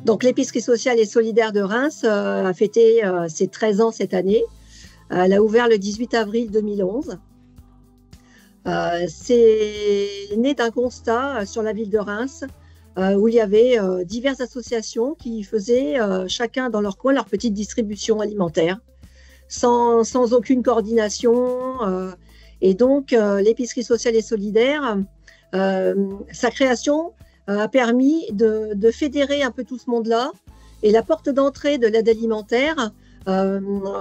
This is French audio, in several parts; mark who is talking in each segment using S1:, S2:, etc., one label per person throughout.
S1: Donc, l'épicerie sociale et solidaire de Reims a fêté ses 13 ans cette année. Elle a ouvert le 18 avril 2011. C'est né d'un constat sur la ville de Reims où il y avait diverses associations qui faisaient chacun dans leur coin leur petite distribution alimentaire sans aucune coordination. Et donc, l'épicerie sociale et solidaire, sa création a permis de fédérer un peu tout ce monde-là. Et la porte d'entrée de l'aide alimentaire,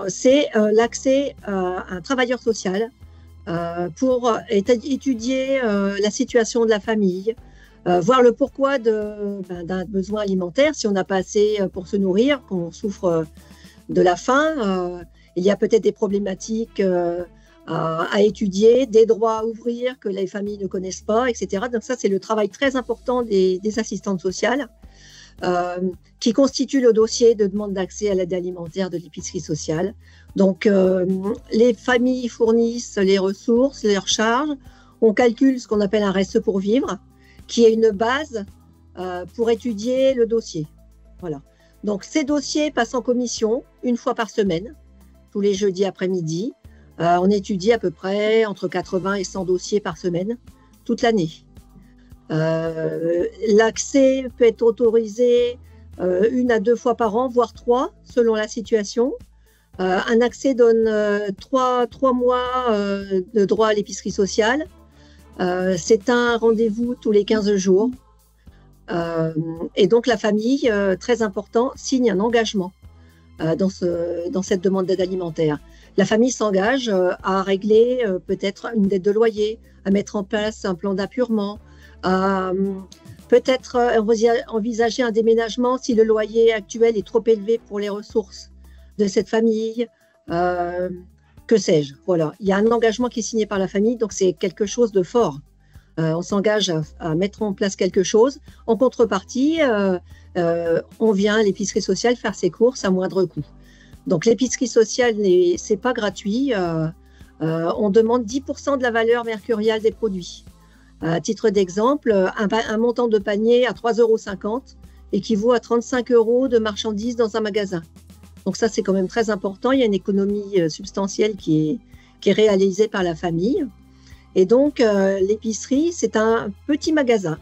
S1: c'est l'accès à un travailleur social pour étudier la situation de la famille, voir le pourquoi d'un besoin alimentaire. Si on n'a pas assez pour se nourrir, qu'on souffre de la faim, il y a peut-être des problématiques à étudier, des droits à ouvrir que les familles ne connaissent pas, etc. Donc ça, c'est le travail très important des assistantes sociales qui constituent le dossier de demande d'accès à l'aide alimentaire de l'épicerie sociale. Donc, les familles fournissent les ressources, leurs charges. On calcule ce qu'on appelle un reste pour vivre, qui est une base pour étudier le dossier. Voilà. Donc, ces dossiers passent en commission une fois par semaine, tous les jeudis après-midi. On étudie à peu près entre 80 et 100 dossiers par semaine, toute l'année. L'accès peut être autorisé 1 à 2 fois par an, voire 3, selon la situation. Un accès donne 3 mois de droit à l'épicerie sociale. C'est un rendez-vous tous les 15 jours. Et donc, la famille, très important, signe un engagement dans cette demande d'aide alimentaire. La famille s'engage à régler peut-être une dette de loyer, à mettre en place un plan d'appurement, à peut-être envisager un déménagement si le loyer actuel est trop élevé pour les ressources de cette famille, que sais-je. Voilà. Il y a un engagement qui est signé par la famille, donc c'est quelque chose de fort. On s'engage à mettre en place quelque chose. En contrepartie, on vient à l'épicerie sociale faire ses courses à moindre coût. Donc l'épicerie sociale, c'est pas gratuit. On demande 10% de la valeur mercuriale des produits. À titre d'exemple, un montant de panier à 3,50 € équivaut à 35 € de marchandises dans un magasin. Donc ça, c'est quand même très important. Il y a une économie substantielle qui est réalisée par la famille. Et donc, l'épicerie, c'est un petit magasin.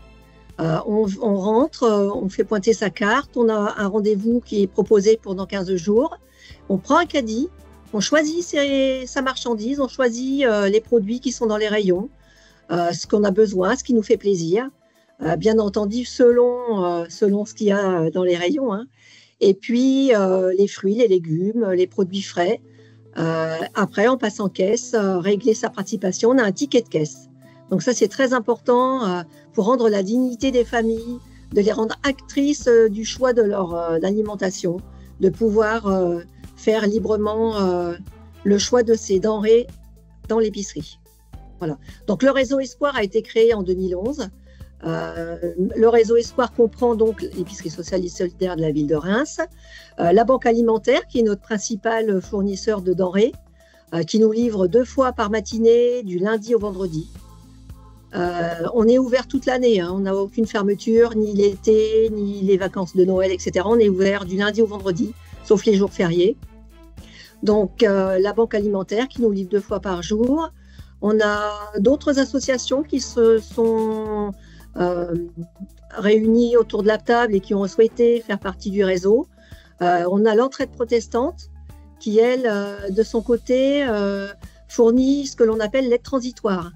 S1: On rentre, on fait pointer sa carte, on a un rendez-vous qui est proposé pendant 15 jours. On prend un caddie, on choisit sa marchandise, on choisit les produits qui sont dans les rayons, ce qu'on a besoin, ce qui nous fait plaisir, bien entendu selon ce qu'il y a dans les rayons, hein. Et puis les fruits, les légumes, les produits frais. Après, on passe en caisse, régler sa participation, on a un ticket de caisse. Donc ça, c'est très important pour rendre la dignité des familles, de les rendre actrices du choix de leur alimentation, de pouvoir faire librement le choix de ces denrées dans l'épicerie. Voilà. Donc le réseau Espoir a été créé en 2011. Le réseau Espoir comprend donc l'épicerie sociale et solidaire de la ville de Reims, la banque alimentaire qui est notre principal fournisseur de denrées, qui nous livre 2 fois par matinée du lundi au vendredi. On est ouvert toute l'année, hein. On n'a aucune fermeture, ni l'été, ni les vacances de Noël, etc. On est ouvert du lundi au vendredi, sauf les jours fériés. Donc la banque alimentaire qui nous livre 2 fois par jour. On a d'autres associations qui se sont réunis autour de la table et qui ont souhaité faire partie du réseau. On a l'entraide protestante qui, elle, de son côté, fournit ce que l'on appelle l'aide transitoire.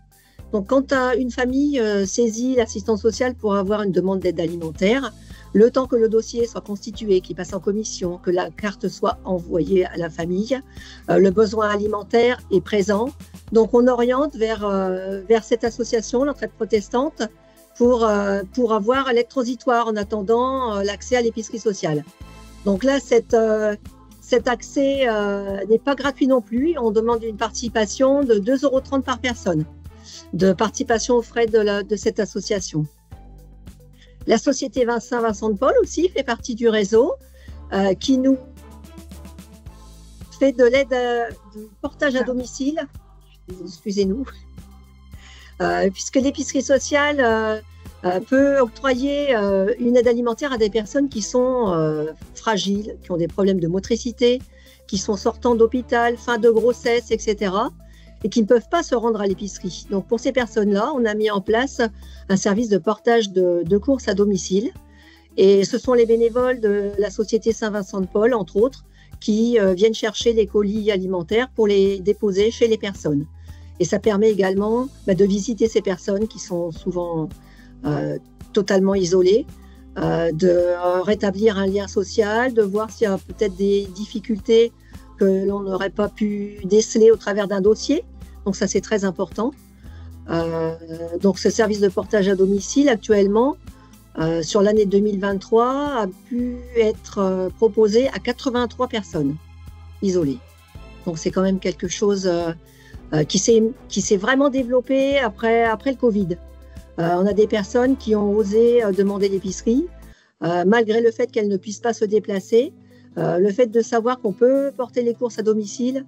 S1: Donc, quand une famille saisit l'assistance sociale pour avoir une demande d'aide alimentaire, le temps que le dossier soit constitué, qu'il passe en commission, que la carte soit envoyée à la famille, le besoin alimentaire est présent. Donc, on oriente vers cette association, l'entraide protestante, pour avoir l'aide transitoire en attendant l'accès à l'épicerie sociale. Donc là, cet accès n'est pas gratuit non plus. On demande une participation de 2,30 € par personne, de participation aux frais de cette association. La société Vincent de Paul aussi fait partie du réseau qui nous fait de l'aide de portage à domicile. Excusez-nous. Puisque l'épicerie sociale peut octroyer une aide alimentaire à des personnes qui sont fragiles, qui ont des problèmes de motricité, qui sont sortant d'hôpital, fin de grossesse, etc., et qui ne peuvent pas se rendre à l'épicerie. Donc pour ces personnes-là, on a mis en place un service de portage de courses à domicile. Et ce sont les bénévoles de la Société Saint-Vincent de Paul, entre autres, qui viennent chercher les colis alimentaires pour les déposer chez les personnes. Et ça permet également de visiter ces personnes qui sont souvent totalement isolées, de rétablir un lien social, de voir s'il y a peut-être des difficultés que l'on n'aurait pas pu déceler au travers d'un dossier. Donc ça, c'est très important. Donc ce service de portage à domicile, actuellement, sur l'année 2023, a pu être proposé à 83 personnes isolées. Donc c'est quand même quelque chose qui s'est vraiment développé après le Covid. On a des personnes qui ont osé demander l'épicerie, malgré le fait qu'elles ne puissent pas se déplacer. Le fait de savoir qu'on peut porter les courses à domicile,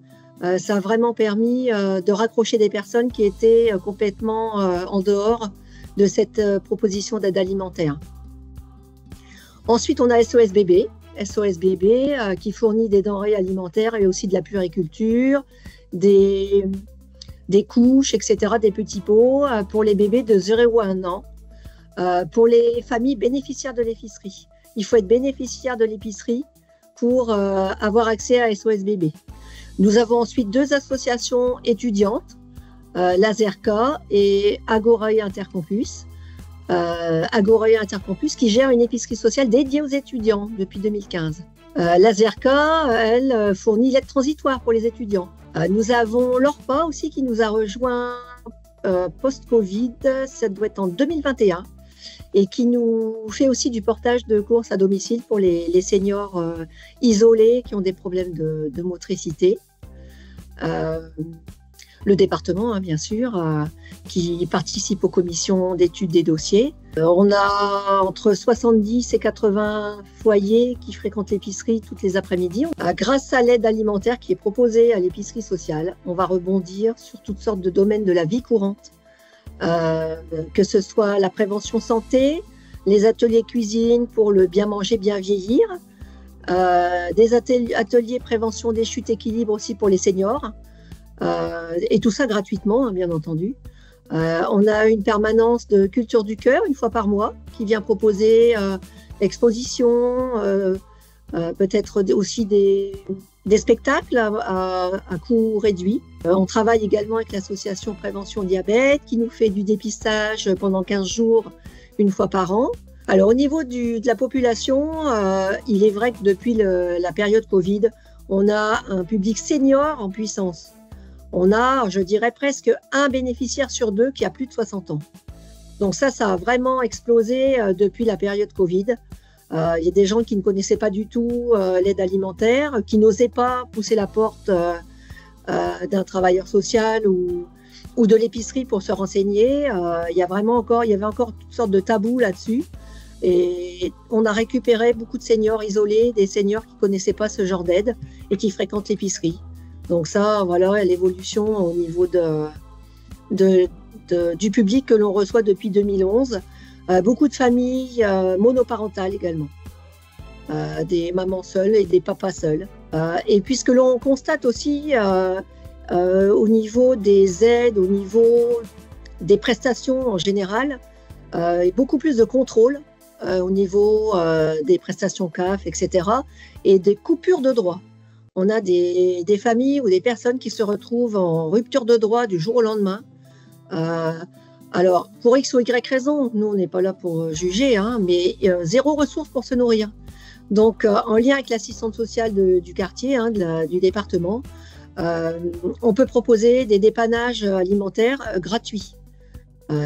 S1: ça a vraiment permis de raccrocher des personnes qui étaient complètement en dehors de cette proposition d'aide alimentaire. Ensuite, on a SOS Bébé. SOS Bébé qui fournit des denrées alimentaires et aussi de la puériculture, des couches, etc., des petits pots pour les bébés de 0 à 1 an, pour les familles bénéficiaires de l'épicerie. Il faut être bénéficiaire de l'épicerie pour avoir accès à SOS Bébé. Nous avons ensuite 2 associations étudiantes, l'AZERCA et Agorae Intercampus. Agorae Intercampus qui gère une épicerie sociale dédiée aux étudiants depuis 2015. L'AZERCA, elle, fournit l'aide transitoire pour les étudiants. Nous avons l'ORPA aussi qui nous a rejoint post-Covid, ça doit être en 2021, et qui nous fait aussi du portage de courses à domicile pour les seniors isolés qui ont des problèmes de motricité. Le département, bien sûr, qui participe aux commissions d'études des dossiers. On a entre 70 et 80 foyers qui fréquentent l'épicerie toutes les après-midi. Grâce à l'aide alimentaire qui est proposée à l'épicerie sociale, on va rebondir sur toutes sortes de domaines de la vie courante, que ce soit la prévention santé, les ateliers cuisine pour le bien manger, bien vieillir, des ateliers prévention des chutes équilibre aussi pour les seniors, et tout ça gratuitement, bien entendu. On a une permanence de culture du cœur une fois par mois qui vient proposer expositions, peut-être aussi des spectacles à coût réduit. On travaille également avec l'association Prévention Diabète qui nous fait du dépistage pendant 15 jours une fois par an. Alors au niveau de la population, il est vrai que depuis la période Covid, on a un public senior en puissance. On a, je dirais, presque un bénéficiaire sur 2 qui a plus de 60 ans. Donc ça a vraiment explosé depuis la période Covid. Il y a des gens qui ne connaissaient pas du tout l'aide alimentaire, qui n'osaient pas pousser la porte d'un travailleur social ou de l'épicerie pour se renseigner. Il y avait encore toutes sortes de tabous là-dessus. Et on a récupéré beaucoup de seniors isolés, des seniors qui ne connaissaient pas ce genre d'aide et qui fréquentent l'épicerie. Donc ça, voilà l'évolution au niveau du public que l'on reçoit depuis 2011. Beaucoup de familles monoparentales également, des mamans seules et des papas seuls. Et puisque l'on constate aussi au niveau des aides, au niveau des prestations en général, beaucoup plus de contrôle au niveau des prestations CAF, etc. et des coupures de droits. On a des familles ou des personnes qui se retrouvent en rupture de droit du jour au lendemain. Alors, pour X ou Y raison, nous, on n'est pas là pour juger, mais 0 ressources pour se nourrir. Donc, en lien avec l'assistante sociale du quartier, du département, on peut proposer des dépannages alimentaires gratuits.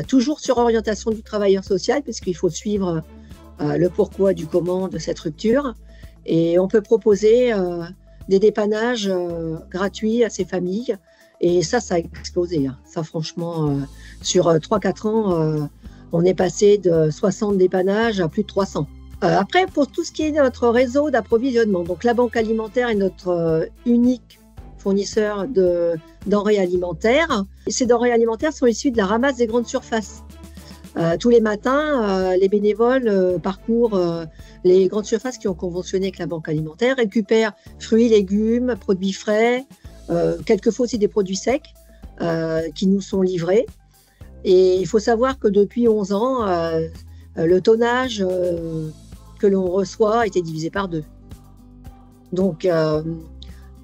S1: Toujours sur orientation du travailleur social, puisqu'il faut suivre le pourquoi du comment de cette rupture. Et on peut proposer des dépannages gratuits à ces familles. Et ça a explosé. Ça, franchement, sur 3-4 ans, on est passé de 60 dépannages à plus de 300. Après, pour tout ce qui est notre réseau d'approvisionnement, donc la Banque alimentaire est notre unique fournisseur de denrées alimentaires. Ces denrées alimentaires sont issues de la ramasse des grandes surfaces. Tous les matins, les bénévoles parcourent les grandes surfaces qui ont conventionné avec la banque alimentaire, récupèrent fruits, légumes, produits frais, quelquefois aussi des produits secs qui nous sont livrés. Et il faut savoir que depuis 11 ans, le tonnage que l'on reçoit a été divisé par 2. Donc,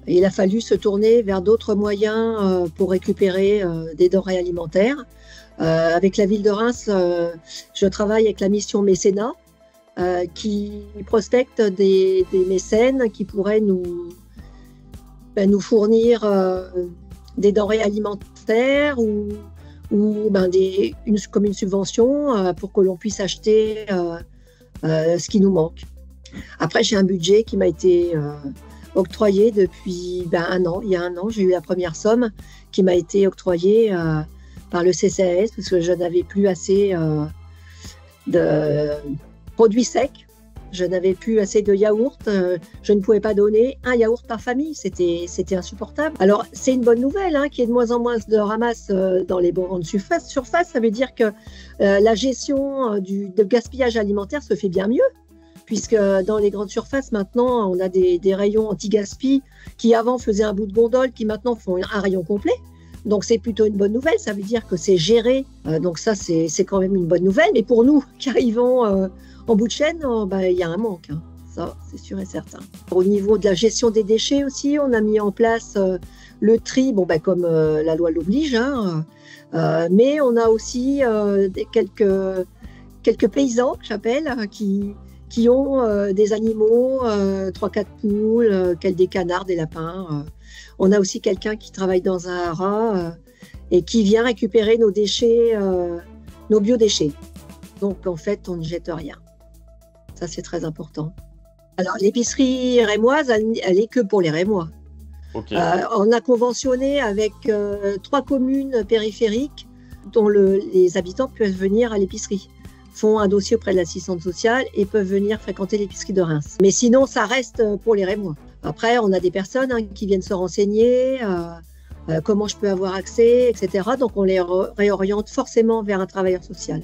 S1: il a fallu se tourner vers d'autres moyens pour récupérer des denrées alimentaires. Avec la ville de Reims, je travaille avec la mission Mécénat qui prospecte des mécènes qui pourraient nous fournir des denrées alimentaires ou comme une subvention pour que l'on puisse acheter ce qui nous manque. Après, j'ai un budget qui m'a été octroyé depuis un an. Il y a un an, j'ai eu la première somme qui m'a été octroyée par le CCAS parce que je n'avais plus assez de produits secs. Je n'avais plus assez de yaourts. Je ne pouvais pas donner un yaourt par famille. C'était insupportable. Alors, c'est une bonne nouvelle qu'il y ait de moins en moins de ramasse dans les bords de surface. Ça veut dire que la gestion de gaspillage alimentaire se fait bien mieux. Puisque dans les grandes surfaces, maintenant, on a des rayons anti-gaspi qui avant faisaient un bout de gondole, qui maintenant font un rayon complet. Donc, c'est plutôt une bonne nouvelle. Ça veut dire que c'est géré. Donc, ça, c'est quand même une bonne nouvelle. Mais pour nous qui arrivons en bout de chaîne, il y a un manque. Ça, c'est sûr et certain. Au niveau de la gestion des déchets aussi, on a mis en place le tri, comme la loi l'oblige. Mais on a aussi quelques paysans, que j'appelle, qui ont des animaux, 3-4 poules, des canards, des lapins. On a aussi quelqu'un qui travaille dans un haras et qui vient récupérer nos déchets, nos biodéchets. Donc, en fait, on ne jette rien. Ça, c'est très important. Alors, l'épicerie rémoise, elle est que pour les Rémois.
S2: Okay.
S1: On a conventionné avec 3 communes périphériques dont les habitants peuvent venir à l'épicerie, font un dossier auprès de l'assistante sociale et peuvent venir fréquenter l'épicerie de Reims. Mais sinon, ça reste pour les Rémois. Après, on a des personnes qui viennent se renseigner, comment je peux avoir accès, etc. Donc, on les réoriente forcément vers un travailleur social.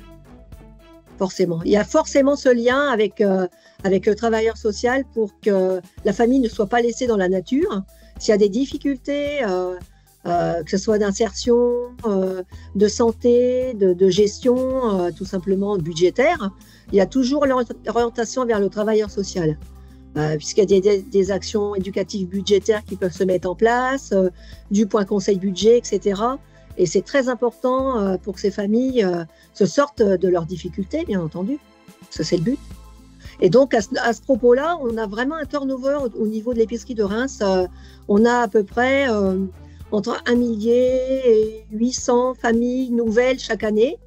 S1: Forcément. Il y a forcément ce lien avec le travailleur social pour que la famille ne soit pas laissée dans la nature. S'il y a des difficultés, que ce soit d'insertion, de santé, de gestion, tout simplement budgétaire, il y a toujours l'orientation vers le travailleur social. Puisqu'il y a des actions éducatives budgétaires qui peuvent se mettre en place, du point conseil budget, etc. Et c'est très important pour que ces familles se sortent de leurs difficultés, bien entendu, parce que c'est le but. Et donc, à ce propos-là, on a vraiment un turnover au niveau de l'épicerie de Reims. On a à peu près entre 1 millier et 800 familles nouvelles chaque année.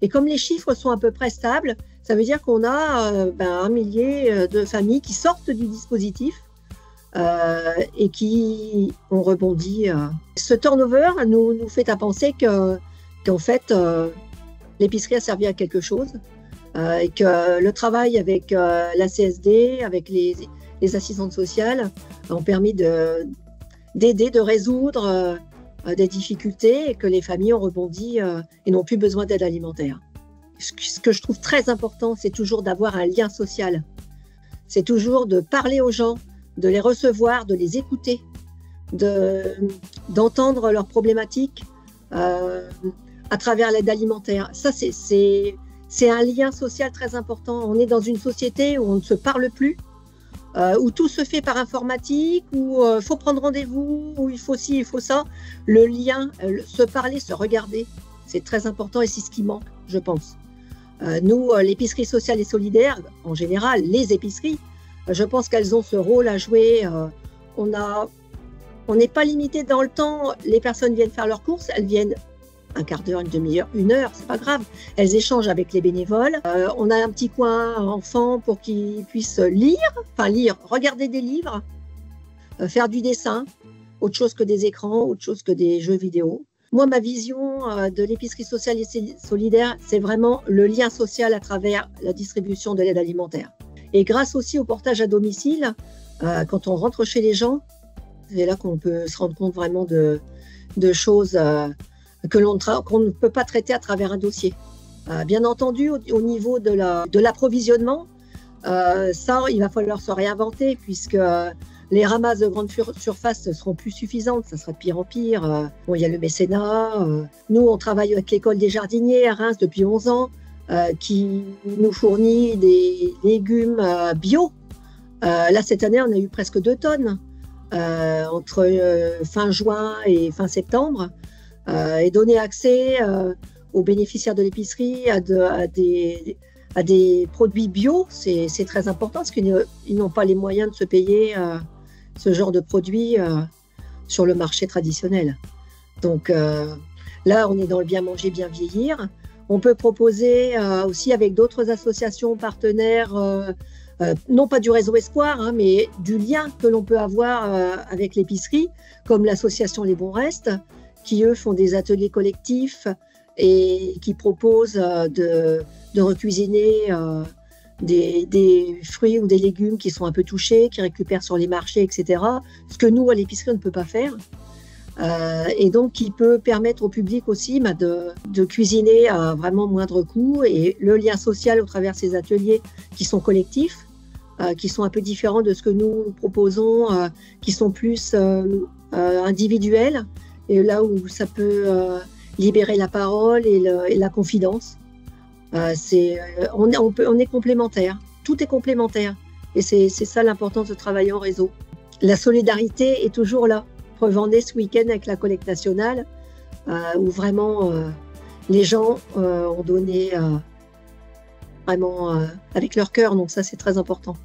S1: Et comme les chiffres sont à peu près stables, ça veut dire qu'on a 1 millier de familles qui sortent du dispositif et qui ont rebondi. Ce turnover nous fait à penser qu'en fait, l'épicerie a servi à quelque chose et que le travail avec la CSD, avec les assistantes sociales, ont permis d'aider, de résoudre des difficultés et que les familles ont rebondi et n'ont plus besoin d'aide alimentaire. Ce que je trouve très important, c'est toujours d'avoir un lien social. C'est toujours de parler aux gens, de les recevoir, de les écouter, d'entendre leurs problématiques à travers l'aide alimentaire. Ça, c'est un lien social très important. On est dans une société où on ne se parle plus, où tout se fait par informatique, où il faut prendre rendez-vous, où il faut ci, il faut ça. Le lien, se parler, se regarder, c'est très important et c'est ce qui manque, je pense. Nous, l'épicerie sociale et solidaire, en général, les épiceries, je pense qu'elles ont ce rôle à jouer. On n'est pas limité dans le temps. Les personnes viennent faire leurs courses, elles viennent un quart d'heure, une demi-heure, 1 heure, c'est pas grave. Elles échangent avec les bénévoles. On a un petit coin enfant pour qu'ils puissent lire, regarder des livres, faire du dessin, autre chose que des écrans, autre chose que des jeux vidéo. Moi, ma vision de l'épicerie sociale et solidaire, c'est vraiment le lien social à travers la distribution de l'aide alimentaire. Et grâce aussi au portage à domicile, quand on rentre chez les gens, c'est là qu'on peut se rendre compte vraiment de choses qu'on ne peut pas traiter à travers un dossier. Bien entendu, au niveau de l'approvisionnement, ça, il va falloir se réinventer puisque les ramasses de grande surface ne seront plus suffisantes, ça sera de pire en pire. Bon, il y a le mécénat. Nous, on travaille avec l'école des jardiniers à Reims depuis 11 ans, qui nous fournit des légumes bio. Là, cette année, on a eu presque 2 tonnes entre fin juin et fin septembre, et donner accès aux bénéficiaires de l'épicerie à des produits bio, c'est très important parce qu'ils n'ont pas les moyens de se payer ce genre de produits sur le marché traditionnel. Donc là, on est dans le bien manger, bien vieillir. On peut proposer aussi avec d'autres associations partenaires, non pas du réseau Espoir, hein, mais du lien que l'on peut avoir avec l'épicerie, comme l'association Les Bons Restes, qui eux font des ateliers collectifs et qui proposent de recuisiner des fruits ou des légumes qui sont un peu touchés, qui récupèrent sur les marchés, etc. Ce que nous, à l'épicerie, on ne peut pas faire. Et donc, qui peut permettre au public aussi de cuisiner à vraiment moindre coût. Et le lien social au travers de ces ateliers qui sont collectifs, qui sont un peu différents de ce que nous proposons, qui sont plus individuels, et là où ça peut libérer la parole et la confidence. On est complémentaires, tout est complémentaire. Et c'est ça l'importance de travailler en réseau. La solidarité est toujours là. Preuve en est ce week-end avec la collecte nationale, où vraiment les gens ont donné vraiment avec leur cœur, donc ça c'est très important.